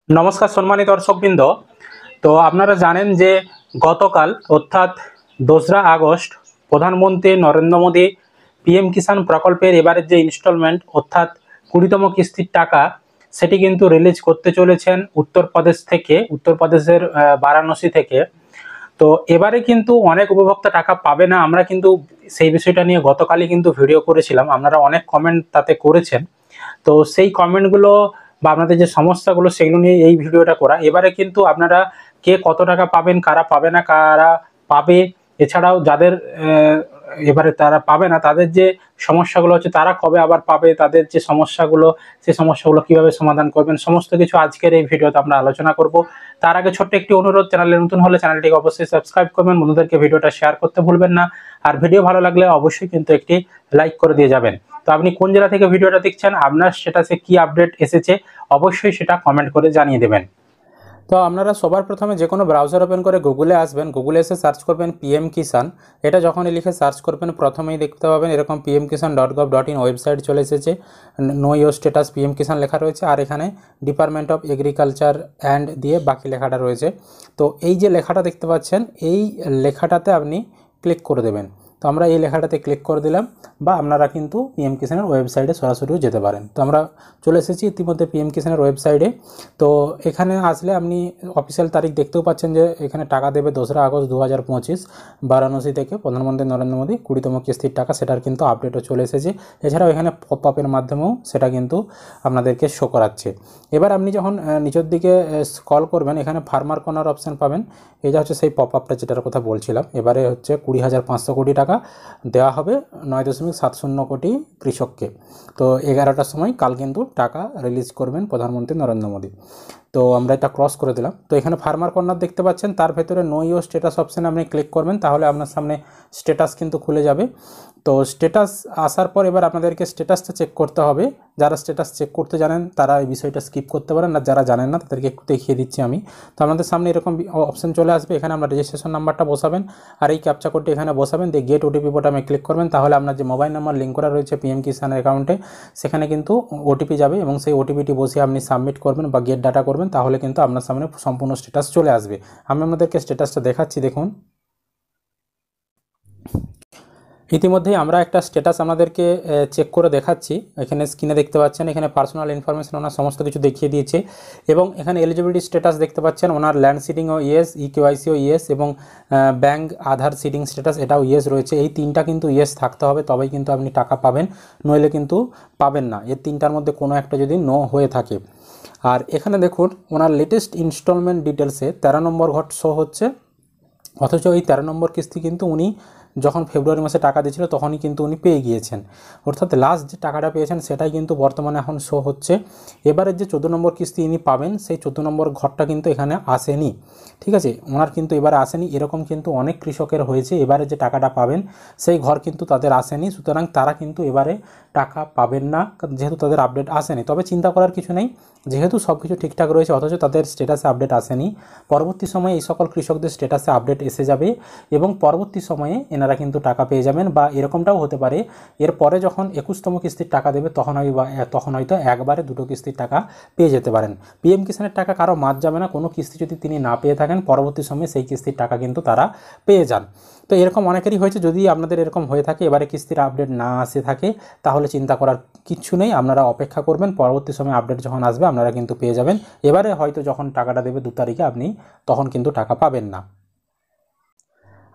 নমস্কার সম্মানিত দর্শকবৃন্দ। তো আপনারা জানেন যে গতকাল অর্থাৎ 2রা আগস্ট প্রধানমন্ত্রী নরেন্দ্র মোদী পিএম কিষাণ প্রকল্পের এবারের যে ইনস্টলমেন্ট অর্থাৎ 20তম কিস্তির টাকা সেটি কিন্তু রিলিজ করতে চলেছেন উত্তরপ্রদেশের বারাণসী থেকে। তো এবারে কিন্তু অনেক উপভোক্তা টাকা পাবে না, আমরা কিন্তু সেই বিষয়টা নিয়ে গতকালই কিন্তু ভিডিও করেছিলাম, আপনারা অনেক কমেন্ট তাতে করেছেন। তো সেই কমেন্টগুলো বা আপনাদের যে সমস্যাগুলো সেগুলো নিয়ে এই ভিডিওটা করা। এবারে কিন্তু আপনারা কে কত টাকা পাবেন, কারা পাবে না, কারা পাবে, এছাড়াও যাদের এবারে তারা পাবে না তাদের যে সমস্যাগুলো হচ্ছে তারা কবে আবার পাবে, তাদের যে সমস্যাগুলো সেই সমস্যাগুলো কিভাবে সমাধান করবেন, সমস্ত কিছু আজকের এই ভিডিওতে আমরা আলোচনা করব। তার আগে ছোট্ট একটি অনুরোধ, চ্যানেলে নতুন হলে চ্যানেলটিকে অবশ্যই সাবস্ক্রাইব করবেন, বন্ধুদেরকে ভিডিওটা শেয়ার করতে ভুলবেন না, আর ভিডিও ভালো লাগলে অবশ্যই কিন্তু একটি লাইক করে দিয়ে যাবেন। তো আপনি কোন জেলা থেকে ভিডিওটা দেখছেন, আপনার স্ট্যাটাসে কি আপডেট এসেছে অবশ্যই সেটা কমেন্ট করে জানিয়ে দেবেন। তো আপনারা সবার প্রথমে যে কোনো ব্রাউজার ওপেন করে গুগলে আসবেন, গুগলে এসে সার্চ করবেন পিএম কিষাণ। এটা যখনই লিখে সার্চ করবেন প্রথমেই দেখতে পাবেন এরকম pmkisan.gov.in ওয়েবসাইট চলে এসেছে। নো ইয়োর স্ট্যাটাস পিএম কিষাণ লেখা রয়েছে, আর এখানে ডিপার্টমেন্ট অফ এগ্রিকালচার অ্যান্ড দিয়ে বাকি লেখাটা রয়েছে। তো এই যে লেখাটা দেখতে পাচ্ছেন এই লেখাটাতে আপনি ক্লিক করে দেবেন। তো আমরা এই লেখাটাতে ক্লিক করে দিলাম, বা আপনারা কিন্তু পিএম কিষাণের ওয়েবসাইটে সরাসরিও যেতে পারেন। তো আমরা চলে এসেছি ইতিমধ্যে পিএম কিষাণের ওয়েবসাইটে। তো এখানে আসলে আপনি অফিসিয়াল তারিখ দেখতেও পাচ্ছেন যে এখানে টাকা দেবে 2রা আগস্ট 2025 বারাণসী থেকে প্রধানমন্ত্রী নরেন্দ্র মোদী 20তম কিস্তির টাকা, সেটার কিন্তু আপডেটও চলে এসেছে। এছাড়াও এখানে পপ আপের মাধ্যমেও সেটা কিন্তু আপনাদেরকে শো করাচ্ছে। এবার আপনি যখন নিচের দিকে স্ক্রল করবেন এখানে ফার্মার কর্নার অপশান পাবেন। এটা হচ্ছে সেই পপ আপটা যেটার কথা বলছিলাম। এবারে হচ্ছে 20,500 কোটি টাকা দেওয়া হবে 9.70 কোটি কৃষককে। তো 11টার সময় কাল কিন্তু টাকা রিলিজ করবেন প্রধানমন্ত্রী নরেন্দ্র মোদী। তো আমরা এটা ক্রস করে দিলাম। তো এখানে ফার্মার কর্নার দেখতে পাচ্ছেন, তার ভেতরে নো ইয়োর স্ট্যাটাস অপশানে আপনি ক্লিক করবেন, তাহলে আপনার সামনে স্ট্যাটাস কিন্তু খুলে যাবে। তো স্ট্যাটাস আসার পর এবার আপনাদেরকে স্ট্যাটাসটা চেক করতে হবে। যারা স্ট্যাটাস চেক করতে জানেন তারা এই বিষয়টা স্কিপ করতে পারেন, আর যারা জানেন না তাদেরকে একটু দেখিয়ে দিচ্ছি আমি। তো আপনাদের সামনে এরকম অপশান চলে আসবে, এখানে আপনার রেজিস্ট্রেশন নাম্বারটা বসাবেন, আর এই ক্যাপচা কোডটি এখানে বসাবেন, দিয়ে গেট ওটিপি বোতামে ক্লিক করবেন। তাহলে আপনার যে মোবাইল নাম্বার লিঙ্ক করা রয়েছে পিএম কিষাণের অ্যাকাউন্টে সেখানে কিন্তু ওটিপি যাবে, এবং সেই ওটিপিটি বসিয়ে আপনি সাবমিট করবেন বা গেট ডাটা করবেন, তাহলে কিন্তু আপনার সামনে সম্পূর্ণ স্ট্যাটাস চলে আসবে। আমি আপনাদেরকে স্ট্যাটাসটা দেখাচ্ছি, দেখুন। ইতিমধ্যেই আমরা একটা স্ট্যাটাস আমাদেরকে চেক করে দেখাচ্ছি। এখানে স্ক্রিনে দেখতে পাচ্ছেন এখানে পার্সোনাল ইনফরমেশন ওনার সমস্ত কিছু দেখিয়ে দিয়েছে, এবং এখানে এলিজিবিলিটি স্ট্যাটাস দেখতে পাচ্ছেন ওনার ল্যান্ড সিডিংও ইয়েস, ইকেওয়াইসিও ইয়েস, এবং ব্যাঙ্ক আধার সিডিং স্ট্যাটাস এটাও ইয়েস রয়েছে। এই তিনটা কিন্তু ইয়েস থাকতে হবে, তবেই কিন্তু আপনি টাকা পাবেন, নইলে কিন্তু পাবেন না। এর তিনটার মধ্যে কোনো একটা যদি নো হয়ে থাকে। আর এখানে দেখুন ওনার লেটেস্ট ইনস্টলমেন্ট ডিটেলসে 13 নম্বর ঘর শো হচ্ছে, অথচ এই 13 নম্বর কিস্তি কিন্তু উনি যখন ফেব্রুয়ারি মাসে টাকা দিয়েছিল তখনই কিন্তু উনি পেয়ে গিয়েছেন, অর্থাৎ লাস্ট যে টাকাটা পেয়েছেন সেটাই কিন্তু বর্তমানে এখন শো হচ্ছে। এবারের যে 14 নম্বর কিস্তি ইনি পাবেন সেই 14 নম্বর ঘরটা কিন্তু এখানে আসেনি, ঠিক আছে, ওনার কিন্তু এবারে আসেনি। এরকম কিন্তু অনেক কৃষকের হয়েছে, এবারে যে টাকাটা পাবেন সেই ঘর কিন্তু তাদের আসেনি, সুতরাং তারা কিন্তু এবারে টাকা পাবেন না, যেহেতু তাদের আপডেট আসেনি। তবে চিন্তা করার কিছু নেই, যেহেতু সব কিছু ঠিকঠাক রয়েছে অথচ তাদের স্ট্যাটাসে আপডেট আসেনি, পরবর্তী সময়ে এই সকল কৃষকদের স্ট্যাটাসে আপডেট এসে যাবে, এবং পরবর্তী সময়ে এনারা কিন্তু টাকা পেয়ে যাবেন। বা এরকমটাও হতে পারে এরপরে যখন 21তম কিস্তির টাকা দেবে তখন হয়তো একবারে দুটো কিস্তির টাকা পেয়ে যেতে পারেন। পিএম কিষাণের টাকা কারো মাত যাবে না, কোনো কিস্তি যদি তিনি না পেয়ে থাকেন পরবর্তী সময়ে সেই কিস্তির টাকা কিন্তু তারা পেয়ে যান। তো এরকম অনেকেরই হয়েছে, যদি আপনাদের এরকম হয়ে থাকে এবারে কিস্তির আপডেট না আসে থাকে তাহলে চিন্তা করার কিচ্ছু নেই, আপনারা অপেক্ষা করবেন, পরবর্তী সময়ে আপডেট যখন আসবে আপনারা কিন্তু পেয়ে যাবেন। এবারে হয়তো যখন টাকাটা দেবে 2 তারিখে আপনি তখন কিন্তু টাকা পাবেন না।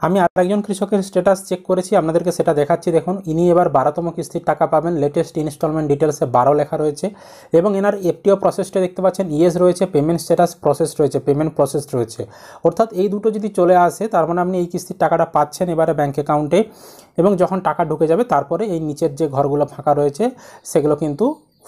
আমি আরেকজন কৃষকের স্ট্যাটাস চেক করেছি, আপনাদেরকে সেটা দেখাচ্ছি, দেখুন। ইনি এবার 12তম কিস্তির টাকা পাবেন, লেটেস্ট ইনস্টলমেন্ট ডিটেলসে 12 লেখা রয়েছে, এবং এনার এফটিও প্রসেসটা দেখতে পাচ্ছেন ইয়েস রয়েছে, পেমেন্ট স্ট্যাটাস প্রসেস রয়েছে, পেমেন্ট প্রসেস রয়েছে। অর্থাৎ এই দুটো যদি চলে আসে তার মানে আপনি এই কিস্তির টাকাটা পাচ্ছেন এবারে ব্যাঙ্ক অ্যাকাউন্টে, এবং যখন টাকা ঢুকে যাবে তারপরে এই নিচের যে ঘরগুলো ফাঁকা রয়েছে সেগুলো কিন্তু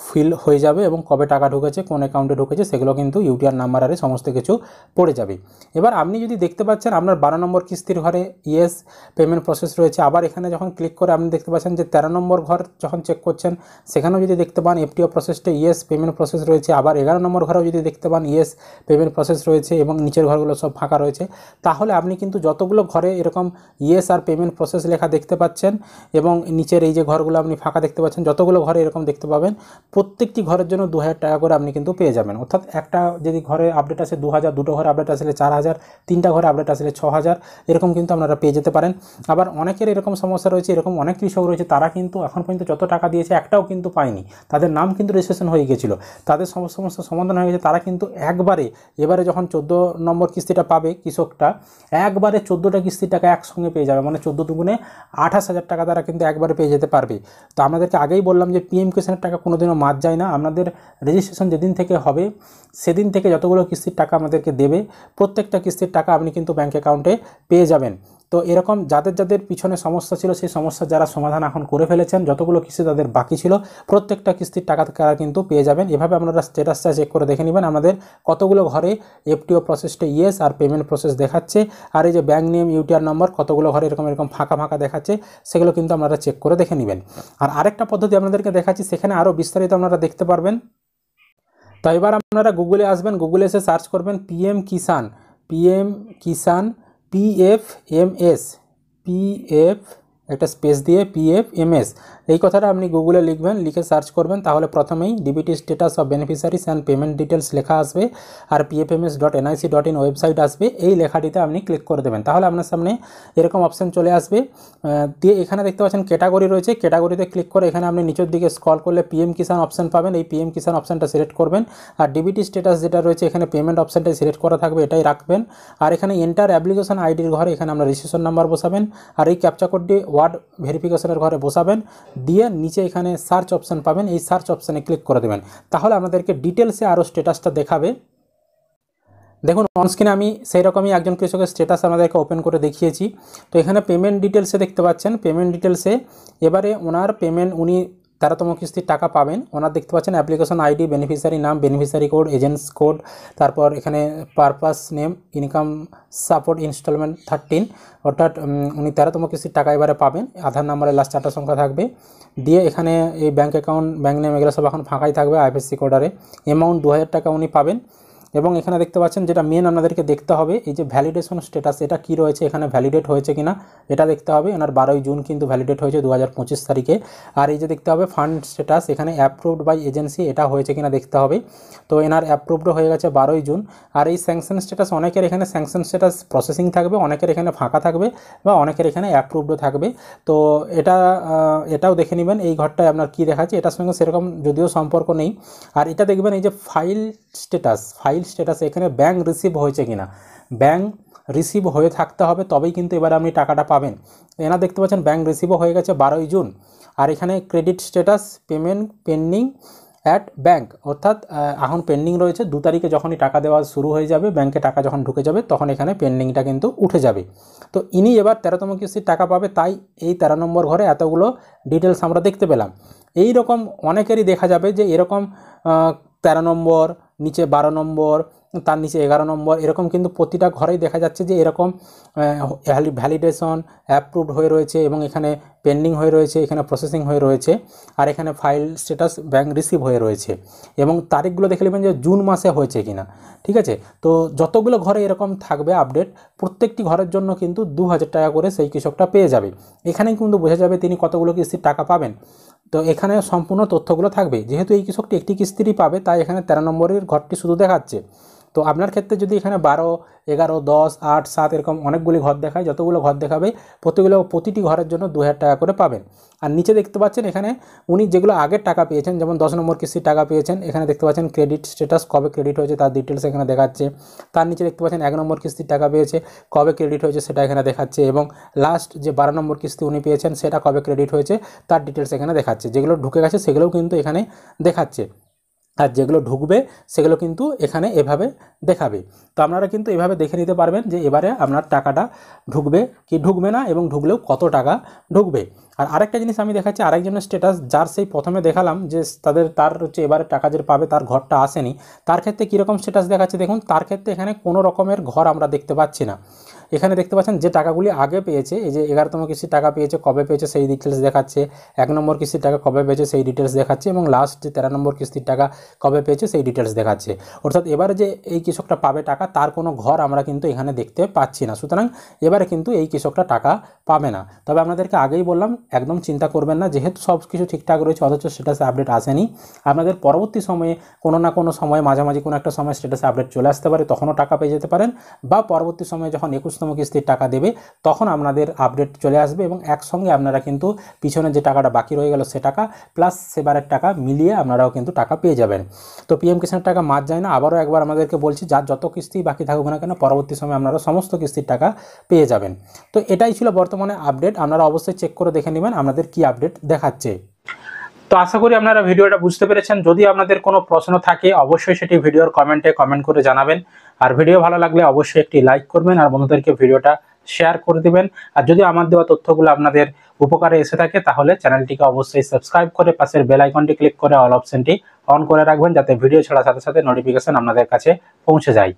ফিল হয়ে যাবে, এবং কবে টাকা ঢুকেছে কোন অ্যাকাউন্টে ঢুকেছে সেগুলো কিন্তু ইউটিআর নাম্বার আরে সমস্ত কিছু পড়ে যাবে। এবার আপনি যদি দেখতে পাচ্ছেন আপনার 12 নম্বর কিস্তির ঘরে ইয়েস পেমেন্ট প্রসেস রয়েছে, আবার এখানে যখন ক্লিক করে আপনি দেখতে পাচ্ছেন যে 13 নম্বর ঘর যখন চেক করছেন সেখানেও যদি দেখতে পান এফটিও প্রসেসটা ইয়েস পেমেন্ট প্রসেস রয়েছে, আবার 11 নম্বর ঘরেও যদি দেখতে পান ইয়েস পেমেন্ট প্রসেস রয়েছে, এবং নিচের ঘরগুলো সব ফাঁকা রয়েছে, তাহলে আপনি কিন্তু যতগুলো ঘরে এরকম ইয়েস আর পেমেন্ট প্রসেস লেখা দেখতে পাচ্ছেন এবং নিচের এই যে ঘরগুলো আপনি ফাঁকা দেখতে পাচ্ছেন, যতগুলো ঘরে এরকম দেখতে পাবেন প্রত্যেকটি ঘরের জন্য 2000 টাকা করে আপনি কিন্তু পেয়ে যাবেন। অর্থাৎ একটা যদি ঘরে আপডেট আসে 2000, দুটো ঘরে আপডেট আসলে 4000, তিনটা ঘরে আপডেট আসলে 6000, এরকম কিন্তু আপনারা পেয়ে যেতে পারেন। আবার অনেকের এরকম সমস্যা রয়েছে, এরকম অনেক কৃষক রয়েছে তারা কিন্তু এখন পর্যন্ত যত টাকা দিয়েছে একটাও কিন্তু পায়নি, তাদের নাম কিন্তু রেজিস্ট্রেশন হয়ে গেছিলো, তাদের সমস্যার সমাধান হয়ে গেছে। তারা কিন্তু এবারে যখন 14 নম্বর কিস্তিটা পাবে কৃষকটা, একবারে 14টা কিস্তির টাকা একসঙ্গে পেয়ে যাবে, মানে 14 দুগুণে 28,000 টাকা তারা কিন্তু একবারে পেয়ে যেতে পারবে। তো আমাদেরকে আগেই বললাম যে পিএম কিষাণের টাকা কোনোদিনও মার যায় না। আপনাদের রেজিস্ট্রেশন যেদিন থেকে হবে সেদিন থেকে যতগুলো কিস্তির টাকা আমাদেরকে দেবে, প্রত্যেকটা কিস্তির টাকা আপনি কিন্তু ব্যাঙ্ক অ্যাকাউন্টে পেয়ে যাবেন। তো এরকম যাদের পিছনে সমস্যা ছিল সেই সমস্যা যারা সমাধান এখন করে ফেলেছেন, যতগুলো কিস্তি তাদের বাকি ছিল প্রত্যেকটা কিস্তির টাকা তারা কিন্তু পেয়ে যাবেন। এভাবে আপনারা স্ট্যাটাসটা চেক করে দেখে নেবেন আমাদের কতগুলো ঘরে এফটিও প্রসেসটা ইয়েস আর পেমেন্ট প্রসেস দেখাচ্ছে, আর এই যে ব্যাঙ্ক নেম ইউটিআর নম্বর কতগুলো ঘরে এরকম ফাঁকা দেখাচ্ছে, সেগুলো কিন্তু আপনারা চেক করে দেখে নেবেন। আর আরেকটা পদ্ধতি আপনাদেরকে দেখাচ্ছি, সেখানে আরও বিস্তারিত আপনারা দেখতে পারবেন। তো এবার আপনারা গুগলে আসবেন, গুগলে এসে সার্চ করবেন পিএম কিষাণ PFMS, একটা স্পেস দিয়ে PFMS, এই কথাটা আপনি গুগলে লিখবেন, লিখে সার্চ করবেন, তাহলে প্রথমেই DBT status of beneficiaries and payment details লেখা আসবে, আর pfms.nic.in ওয়েবসাইট আসবে। এই লেখাটিতে আপনি ক্লিক করে দেবেন, তাহলে আপনার সামনে এরকম অপশান চলে আসবে। দিয়ে এখানে দেখতে পাচ্ছেন ক্যাটাগরি রয়েছে, ক্যাটাগরিতে ক্লিক করে এখানে আপনি নিচের দিকে স্ক্রল করলে পিএম কিষাণ অপশান পাবেন, এই পিএম কিষাণ অপশানটা সিলেক্ট করবেন। আর ডিবিটি স্ট্যাটাস যেটা রয়েছে এখানে পেমেন্ট অপশানটাই সিলেক্ট করা থাকবে, এটাই রাখবেন। আর এখানে এন্টার অ্যাপ্লিকেশন আইডির ঘরে এখানে আমরা রেজিস্ট্রেশন নাম্বার বসাবেন, আর এই ক্যাপচা কোডটি ওয়ার্ড ভেরিফিকেশনের ঘরে বসাবেন, দিয়ে নিচে এখানে সার্চ অপশান পাবেন, এই সার্চ অপশানে ক্লিক করে দেবেন, তাহলে আমাদেরকে ডিটেলসে আরও স্ট্যাটাসটা দেখাবে। দেখুন অনস্ক্রিনে আমি সেই রকমই একজন কৃষকের স্ট্যাটাস আমাদেরকে ওপেন করে দেখিয়েছি। তো এখানে পেমেন্ট ডিটেলসে দেখতে পাচ্ছেন, পেমেন্ট ডিটেলসে এবারে ওনার পেমেন্ট উনি 13তম কিস্তির টাকা পাবেন। ওনার দেখতে পাচ্ছেন application ID, beneficiary name, beneficiary code, agents code, তারপর এখানে purpose name, income support instalment 13, অর্থাৎ উনি 13তম কিস্তির টাকা এবারে পাবেন। আধার নাম্বারের লাস্ট 4টা সংখ্যা থাকবে, দিয়ে এখানে এই ব্যাঙ্ক অ্যাকাউন্ট, ব্যাঙ্ক নেম এগুলো সব এখন ফাঁকাই থাকবে। আইএফএসসি কোডারে অ্যামাউন্ট 2000 টাকা উনি পাবেন। এবং এখানে দেখতে পাচ্ছেন যেটা মেন আপনাদেরকে দেখতে হবে, এই যে ভ্যালিডেশন স্ট্যাটাস এটা কি রয়েছে, এখানে ভ্যালিডেট হয়েছে কিনা এটা দেখতে হবে। এনার 12ই জুন কিন্তু ভ্যালিডেট হয়েছে 2025 তারিখে। আর এই যে দেখতে হবে ফান্ড স্ট্যাটাস, এখানে অ্যাপ্রুভড বাই এজেন্সি এটা হয়েছে কিনা দেখতে হবে। তো এনার অ্যাপ্রুভড হয়ে গেছে 12ই জুন। আর এই স্যাংশন স্ট্যাটাস, অনেকের এখানে স্যাংশন স্ট্যাটাস প্রসেসিং থাকবে, অনেকের এখানে ফাঁকা থাকবে, বা অনেকের এখানে অ্যাপ্রুভডও থাকবে। তো এটাও দেখে নেবেন এই ঘরটায় আপনার কী দেখাচ্ছে, এটার সঙ্গে সেরকম যদিও সম্পর্ক নেই। আর এটা দেখবেন এই যে ফাইল স্ট্যাটাস এখানে ব্যাঙ্ক রিসিভ হয়েছে কিনা, ব্যাঙ্ক রিসিভ হয়ে থাকতে হবে, তবেই কিন্তু এবারে আপনি টাকাটা পাবেন। এনা দেখতে পাচ্ছেন ব্যাঙ্ক রিসিভও হয়ে গেছে 12ই জুন। আর এখানে credit status payment pending at bank, অর্থাৎ এখন পেন্ডিং রয়েছে, 2 তারিখে যখনই টাকা দেওয়া শুরু হয়ে যাবে, ব্যাঙ্কে টাকা যখন ঢুকে যাবে তখন এখানে পেন্ডিংটা কিন্তু উঠে যাবে। তো ইনি এবার 13তম কিস্তির টাকা পাবে, তাই এই 13 নম্বর ঘরে এতগুলো ডিটেলস আমরা দেখতে পেলাম। এই রকম অনেকেরই দেখা যাবে যে এরকম 13 নম্বর, নিচে 12 নম্বর, তার নিচে 11 নম্বর, এরকম কিন্তু প্রতিটা ঘরেই দেখা যাচ্ছে যে এরকম ভ্যালিডেশন অ্যাপ্রুভড হয়ে রয়েছে, এবং এখানে পেন্ডিং হয়ে রয়েছে, এখানে প্রসেসিং হয়ে রয়েছে, আর এখানে ফাইল স্ট্যাটাস ব্যাঙ্ক রিসিভ হয়ে রয়েছে। এবং তারিখগুলো দেখে নেবেন যে জুন মাসে হয়েছে কিনা, ঠিক আছে। তো যতগুলো ঘরে এরকম থাকবে আপডেট, প্রত্যেকটি ঘরের জন্য কিন্তু 2000 টাকা করে সেই কৃষকটা পেয়ে যাবে। এখানেই কিন্তু বোঝা যাবে তিনি কতগুলো কিস্তির টাকা পাবেন। তো এখানে সম্পূর্ণ তথ্যগুলো থাকবে, যেহেতু এই কৃষকটি একটি কিস্তিরই পাবে তাই এখানে 13 নম্বরের ঘরটি শুধু দেখাচ্ছে। তো আপনার ক্ষেত্রে যদি এখানে 12, 11, 10, 8, 7 এরকম অনেকগুলি ঘর দেখায়, যতগুলো ঘর দেখাবে প্রতিটি ঘরের জন্য 2000 টাকা করে পাবেন। আর নিচে দেখতে পাচ্ছেন এখানে উনি যেগুলো আগের টাকা পেয়েছেন, যেমন 10 নম্বর কিস্তির টাকা পেয়েছেন, এখানে দেখতে পাচ্ছেন ক্রেডিট স্ট্যাটাস কবে ক্রেডিট হয়েছে তার ডিটেলস এখানে দেখাচ্ছে। তার নিচে দেখতে পাচ্ছেন 1 নম্বর কিস্তির টাকা পেয়েছে, কবে ক্রেডিট হয়েছে সেটা এখানে দেখাচ্ছে, এবং লাস্ট যে 12 নম্বর কিস্তি উনি পেয়েছেন সেটা কবে ক্রেডিট হয়েছে তার ডিটেলস এখানে দেখাচ্ছে। যেগুলো ঢুকে গেছে সেগুলোও কিন্তু এখানে দেখাচ্ছে, আর যেগুলো ঢুকবে সেগুলো কিন্তু এখানে এভাবে দেখাবে। তো আপনারা কিন্তু এভাবে দেখে নিতে পারবেন যে এবারে আপনার টাকাটা ঢুকবে কি ঢুকবে না, এবং ঢুকলেও কত টাকা ঢুকবে। আর আরেকটা জিনিস আমি দেখাচ্ছি, আরেকজনের স্ট্যাটাস যার সেই প্রথমে দেখালাম যে তার হচ্ছে এবারে টাকা যে পাবে তার ঘরটা আসেনি, তার ক্ষেত্রে কীরকম স্ট্যাটাস দেখাচ্ছে দেখুন। তার ক্ষেত্রে এখানে কোনো রকমের ঘর আমরা দেখতে পাচ্ছি না, এখানে দেখতে পাচ্ছেন যে টাকাগুলি আগে পেয়েছে, এই যে 11তম কিস্তির টাকা পেয়েছে, কবে পেয়েছে সেই ডিটেলস দেখাচ্ছে, 1 নম্বর কিস্তির টাকা কবে পেয়েছে সেই ডিটেলস দেখাচ্ছে, এবং লাস্ট যে 13 নম্বর কিস্তির টাকা কবে পেয়েছে সেই ডিটেলস দেখাচ্ছে। অর্থাৎ এবারে যে এই কৃষকটা পাবে টাকা, তার কোনো ঘর আমরা কিন্তু এখানে দেখতে পাচ্ছি না। সুতরাং এবারে কিন্তু এই কৃষকটা টাকা পাবে না। তবে আপনাদেরকে আগেই বললাম, একদম চিন্তা করবেন না, যেহেতু সব কিছু ঠিকঠাক রয়েছে অথচ স্ট্যাটাসে আপডেট আসেনি, আপনাদের পরবর্তী সময়ে কোনো না কোনো সময় মাঝামাঝি কোনো একটা সময় স্ট্যাটাসে আপডেট চলে আসতে পারে, তখনও টাকা পেয়ে যেতে পারেন, বা পরবর্তী সময়ে যখন 21তম কিস্তির টাকা দেবে তখন আপনাদের আপডেট চলে আসবে, এবং একসঙ্গে আপনারা কিন্তু পিছনে যে টাকাটা বাকি রয়ে গেল সে টাকা প্লাস সেবারের টাকা মিলিয়ে আপনারাও কিন্তু টাকা পেয়ে যাবেন। তো পিএম কিষাণের টাকা মার যায় না। আবারও একবার আমাদেরকে বলছি, যার যত কিস্তি বাকি থাকুক না কেন, পরবর্তী সময়ে আপনারা সমস্ত কিস্তির টাকা পেয়ে যাবেন। তো এটাই ছিল বর্তমানে আপডেট। আপনারা অবশ্যই চেক করে দেখে নেবেন আপনাদের কি আপডেট দেখাচ্ছে। তো আশা করি আপনারা ভিডিওটা বুঝতে পেরেছেন। যদি আপনাদের কোনো প্রশ্ন থাকে অবশ্যই সেটি ভিডিওর কমেন্টে কমেন্ট করে জানাবেন। আর ভিডিও ভালো লাগলে অবশ্যই একটি লাইক করবেন আর বন্ধুদেরকে ভিডিওটা শেয়ার করে দিবেন। আর যদি আমার দেওয়া তথ্যগুলো আপনাদের উপকারে এসে থাকে তাহলে চ্যানেলটিকে অবশ্যই সাবস্ক্রাইব করে পাশের বেল আইকনটি ক্লিক করে অল অপশনটি অন করে রাখবেন, যাতে ভিডিও ছাড়ার সাথে সাথে নোটিফিকেশন আপনাদের কাছে পৌঁছে যায়।